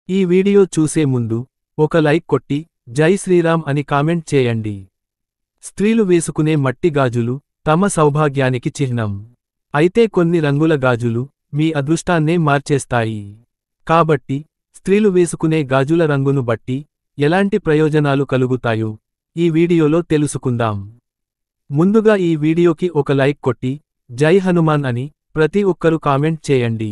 ఈ వీడియో చూసే ముందు ఒక లైక్ కొట్టి జై శ్రీరామ్ అని కామెంట్ చేయండి. స్త్రీలు వేసుకునే మట్టి గాజులు తమ సౌభాగ్యానికి చిహ్నం. అయితే కొన్ని రంగుల గాజులు మీ అదృష్టాన్నే మార్చేస్తాయి. కాబట్టి స్త్రీలు వేసుకునే గాజుల రంగును బట్టి ఎలాంటి ప్రయోజనాలు కలుగుతాయో ఈ వీడియోలో తెలుసుకుందాం. ముందుగా ఈ వీడియోకి ఒక లైక్ కొట్టి జై హనుమాన్ అని ప్రతి ఒక్కరు కామెంట్ చేయండి.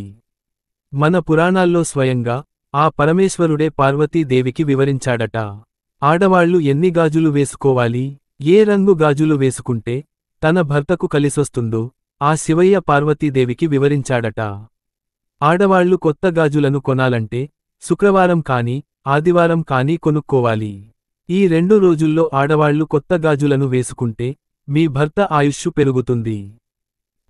మన పురాణాల్లో స్వయంగా ఆ పరమేశ్వరుడే పార్వతీదేవికి వివరించాడట. ఆడవాళ్లు ఎన్ని గాజులు వేసుకోవాలి, ఏ రంగు గాజులు వేసుకుంటే తన భర్తకు కలిసొస్తుందో ఆ శివయ్య పార్వతీదేవికి వివరించాడట. ఆడవాళ్లు కొత్త గాజులను కొనాలంటే శుక్రవారం కానీ ఆదివారం కానీ కొనుక్కోవాలి. ఈ 2 రోజుల్లో ఆడవాళ్లు కొత్త గాజులను వేసుకుంటే మీ భర్త ఆయుష్షు పెరుగుతుంది.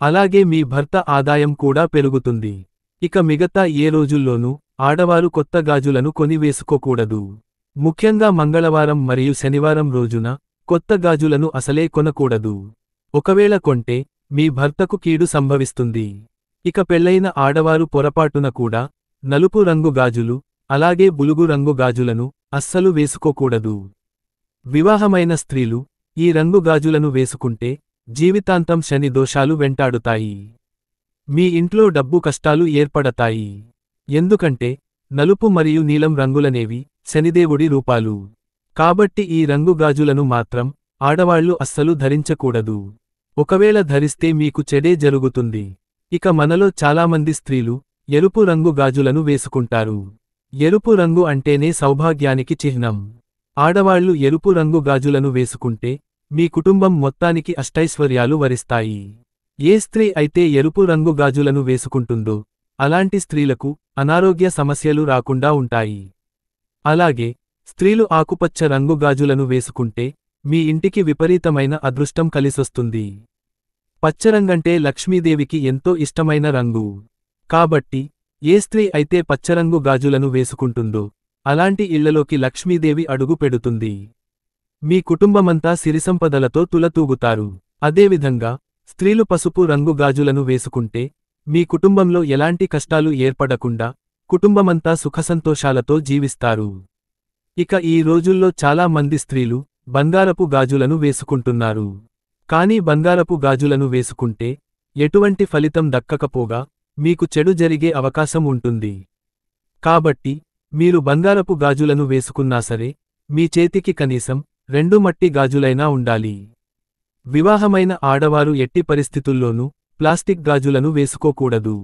అలాగే మీ భర్త ఆదాయం కూడా పెరుగుతుంది. ఇక మిగతా ఏ రోజుల్లోనూ ఆడవారు కొత్త గాజులను కొని వేసుకోకూడదు. ముఖ్యంగా మంగళవారం మరియు శనివారం రోజున కొత్త గాజులను అసలే కొనకూడదు. ఒకవేళ కొంటే మీ భర్తకు కీడు సంభవిస్తుంది. ఇక పెళ్లైన ఆడవారు పొరపాటున కూడా నలుపు రంగు గాజులు, అలాగే బులుగు రంగు గాజులను అస్సలు వేసుకోకూడదు. వివాహమైన స్త్రీలు ఈ రంగు గాజులను వేసుకుంటే జీవితాంతం శని దోషాలు వెంటాడుతాయి. మీ ఇంట్లో డబ్బు కష్టాలు ఏర్పడతాయి. ఎందుకంటే నలుపు మరియు నీలం రంగులనేవి శనిదేవుడి రూపాలు. కాబట్టి ఈ రంగు గాజులను మాత్రం ఆడవాళ్లు అస్సలు ధరించకూడదు. ఒకవేళ ధరిస్తే మీకు చెడే జరుగుతుంది. ఇక మనలో చాలామంది స్త్రీలు ఎరుపు రంగు గాజులను వేసుకుంటారు. ఎరుపు రంగు అంటేనే సౌభాగ్యానికి చిహ్నం. ఆడవాళ్లు ఎరుపు రంగు గాజులను వేసుకుంటే మీ కుటుంబం మొత్తానికి అష్టైశ్వర్యాలు వరిస్తాయి. ఏ స్త్రీ అయితే ఎరుపు రంగు గాజులను వేసుకుంటుందో అలాంటి స్త్రీలకు అనారోగ్య సమస్యలు రాకుండా ఉంటాయి. అలాగే స్త్రీలు ఆకుపచ్చ రంగు గాజులను వేసుకుంటే మీ ఇంటికి విపరీతమైన అదృష్టం కలిసొస్తుంది. పచ్చరంగంటే లక్ష్మీదేవికి ఎంతో ఇష్టమైన రంగు. కాబట్టి ఏ స్త్రీ అయితే పచ్చరంగు గాజులను వేసుకుంటుందో అలాంటి ఇళ్లలోకి లక్ష్మీదేవి అడుగు పెడుతుంది. మీ కుటుంబమంతా సిరిసంపదలతో తులతూగుతారు. అదేవిధంగా స్త్రీలు పసుపు రంగు గాజులను వేసుకుంటే మీ కుటుంబంలో ఎలాంటి కష్టాలు ఏర్పడకుండా కుటుంబమంతా సుఖసంతోషాలతో జీవిస్తారు. ఇక ఈ రోజుల్లో చాలా మంది స్త్రీలు బంగారపు గాజులను వేసుకుంటున్నారు. కానీ బంగారపు గాజులను వేసుకుంటే ఎటువంటి ఫలితం దక్కకపోగా మీకు చెడు జరిగే అవకాశం ఉంటుంది. కాబట్టి మీరు బంగారపు గాజులను వేసుకున్నా సరే మీ చేతికి కనీసం 2 మట్టి గాజులైనా ఉండాలి. వివాహమైన ఆడవారు ఎట్టి పరిస్థితుల్లోనూ ప్లాస్టిక్ గాజులను వేసుకోకూడదు.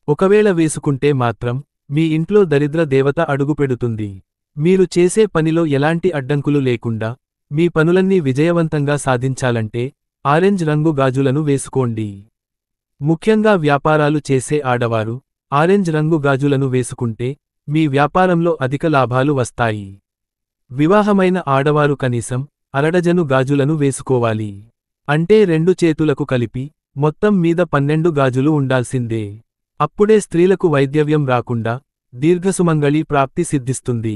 ఒకవేళ వేసుకుంటే మాత్రం మీ ఇంట్లో దరిద్ర దేవత అడుగుపెడుతుంది. మీరు చేసే పనిలో ఎలాంటి అడ్డంకులు లేకుండా మీ పనులన్నీ విజయవంతంగా సాధించాలంటే ఆరెంజ్ రంగు గాజులను వేసుకోండి. ముఖ్యంగా వ్యాపారాలు చేసే ఆడవారు ఆరెంజ్ రంగు గాజులను వేసుకుంటే మీ వ్యాపారంలో అధిక లాభాలు వస్తాయి. వివాహమైన ఆడవారు కనీసం అరడజను గాజులను వేసుకోవాలి. అంటే 2 చేతులకు కలిపి మొత్తం మీద 12 గాజులు ఉండాల్సిందే. అప్పుడే స్త్రీలకు వైద్యవ్యం రాకుండా దీర్ఘసుమంగళి ప్రాప్తి సిద్ధిస్తుంది.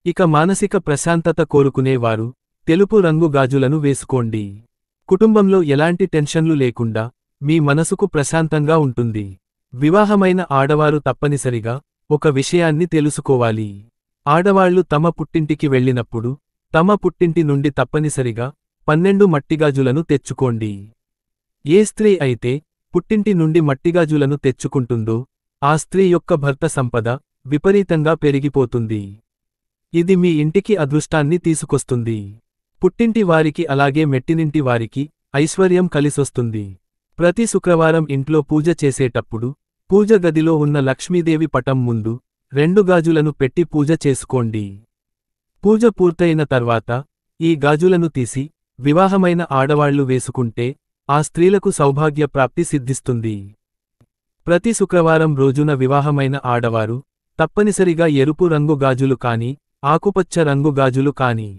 ఇక మానసిక ప్రశాంతత కోరుకునేవారు తెలుపు రంగు గాజులను వేసుకోండి. కుటుంబంలో ఎలాంటి టెన్షన్లు లేకుండా మీ మనసుకు ప్రశాంతంగా ఉంటుంది. వివాహమైన ఆడవారు తప్పనిసరిగా ఒక విషయాన్ని తెలుసుకోవాలి. ఆడవాళ్లు తమ పుట్టింటికి వెళ్ళినప్పుడు తమ పుట్టింటి నుండి తప్పనిసరిగా 12 మట్టిగాజులను తెచ్చుకోండి. ఏ స్త్రీ అయితే పుట్టింటి నుండి మట్టిగాజులను తెచ్చుకుంటుందో ఆ స్త్రీ యొక్క భర్త సంపద విపరీతంగా పెరిగిపోతుంది. ఇది మీ ఇంటికి అదృష్టాన్ని తీసుకొస్తుంది. పుట్టింటి వారికి అలాగే మెట్టినింటి వారికి ఐశ్వర్యం కలిసొస్తుంది. ప్రతి శుక్రవారం ఇంట్లో పూజ చేసేటప్పుడు పూజ గదిలో ఉన్న లక్ష్మీదేవి పటం ముందు 2 గాజులను పెట్టి పూజ చేసుకోండి. పూజ పూర్తయిన తర్వాత ఈ గాజులను తీసి వివాహమైన ఆడవాళ్లు వేసుకుంటే ఆ స్త్రీలకు సౌభాగ్య ప్రాప్తి సిద్ధిస్తుంది. ప్రతి శుక్రవారం రోజున వివాహమైన ఆడవారు తప్పనిసరిగా ఎరుపు రంగు గాజులు కాని ఆకుపచ్చ రంగు గాజులు కాని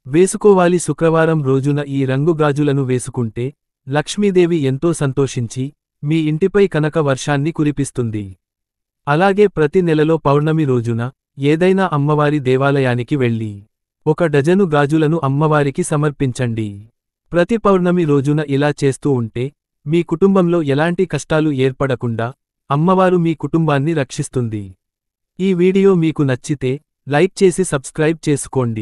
వేసుకోవాలి. శుక్రవారం రోజున ఈ రంగు గాజులను వేసుకుంటే లక్ష్మీదేవి ఎంతో సంతోషించి మీ ఇంటిపై కనక వర్షాన్ని కురిపిస్తుంది. అలాగే ప్రతి నెలలో పౌర్ణమి రోజున ఏదైనా అమ్మవారి దేవాలయానికి వెళ్ళి 1 డజను గాజులను అమ్మవారికి సమర్పించండి. ప్రతి పౌర్ణమి రోజున ఇలా చేస్తూ ఉంటే మీ కుటుంబంలో ఎలాంటి కష్టాలు ఏర్పడకుండా అమ్మవారు మీ కుటుంబాన్ని రక్షిస్తుంది. ఈ వీడియో మీకు నచ్చితే లైక్ చేసి సబ్స్క్రైబ్ చేసుకోండి.